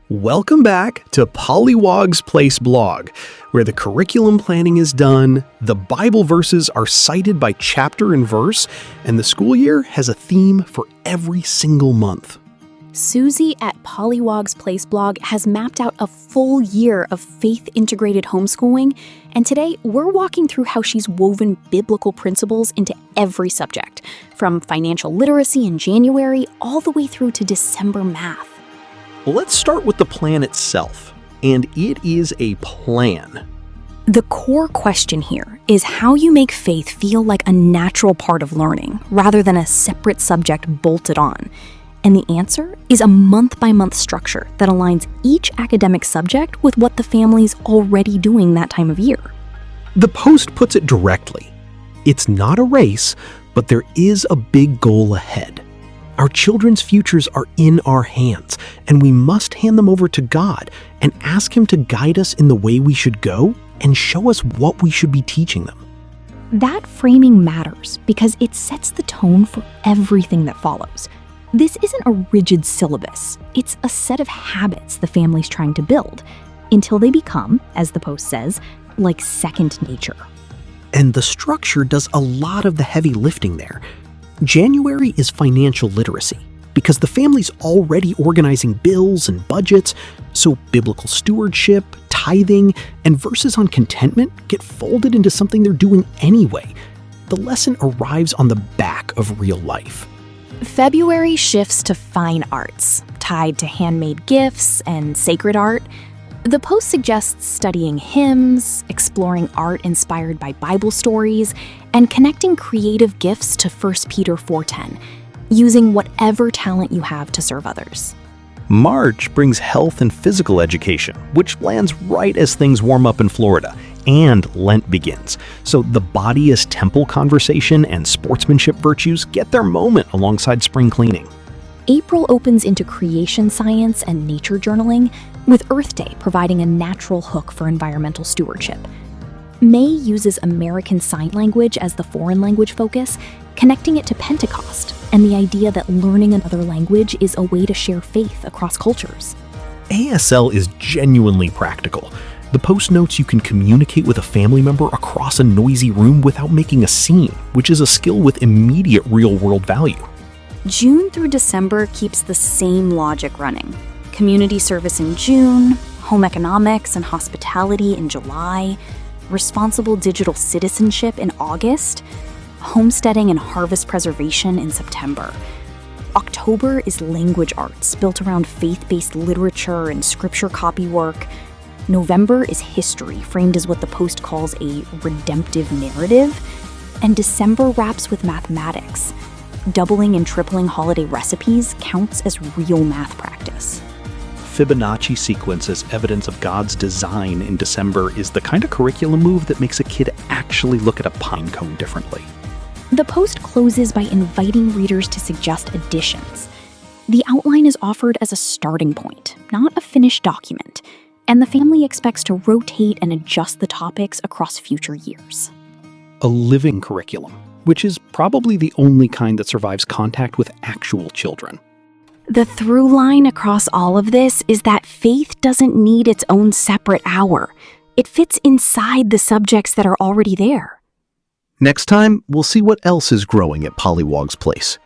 Welcome back to Pollywog's Place blog, where the curriculum planning is done, the Bible verses are cited by chapter and verse, and the school year has a theme for every single month. Susie at Pollywog's Place blog has mapped out a full year of faith-integrated homeschooling, and today we're walking through how she's woven biblical principles into every subject, from financial literacy in January all the way through to December math. Let's start with the plan itself, and it is a plan. The core question here is how you make faith feel like a natural part of learning, rather than a separate subject bolted on. And the answer is a month-by-month structure that aligns each academic subject with what the family's already doing that time of year. The Post puts it directly. It's not a race, but there is a big goal ahead. Our children's futures are in our hands, and we must hand them over to God and ask Him to guide us in the way we should go and show us what we should be teaching them. That framing matters because it sets the tone for everything that follows. This isn't a rigid syllabus. It's a set of habits the family's trying to build until they become, as the Post says, like second nature. And the structure does a lot of the heavy lifting there. January is financial literacy because the family's already organizing bills and budgets, so biblical stewardship, tithing, and verses on contentment get folded into something they're doing anyway. The lesson arrives on the back of real life. February shifts to fine arts, tied to handmade gifts and sacred art. The Post suggests studying hymns, exploring art inspired by Bible stories, and connecting creative gifts to 1 Peter 4:10, using whatever talent you have to serve others. March brings health and physical education, which lands right as things warm up in Florida, and Lent begins. So the body as temple conversation and sportsmanship virtues get their moment alongside spring cleaning. April opens into creation science and nature journaling, with Earth Day providing a natural hook for environmental stewardship. May uses American Sign Language as the foreign language focus, connecting it to Pentecost and the idea that learning another language is a way to share faith across cultures. ASL is genuinely practical. The Post notes you can communicate with a family member across a noisy room without making a scene, which is a skill with immediate real-world value. June through December keeps the same logic running. Community service in June, home economics and hospitality in July, responsible digital citizenship in August, homesteading and harvest preservation in September. October is language arts built around faith-based literature and scripture copy work. November is history, framed as what the Post calls a redemptive narrative. And December wraps with mathematics. Doubling and tripling holiday recipes counts as real math practice. Fibonacci sequence as evidence of God's design in December is the kind of curriculum move that makes a kid actually look at a pine cone differently. The Post closes by inviting readers to suggest additions. The outline is offered as a starting point, not a finished document, and the family expects to rotate and adjust the topics across future years. A living curriculum, which is probably the only kind that survives contact with actual children. The through line across all of this is that faith doesn't need its own separate hour. It fits inside the subjects that are already there. Next time, we'll see what else is growing at Pollywog's Place.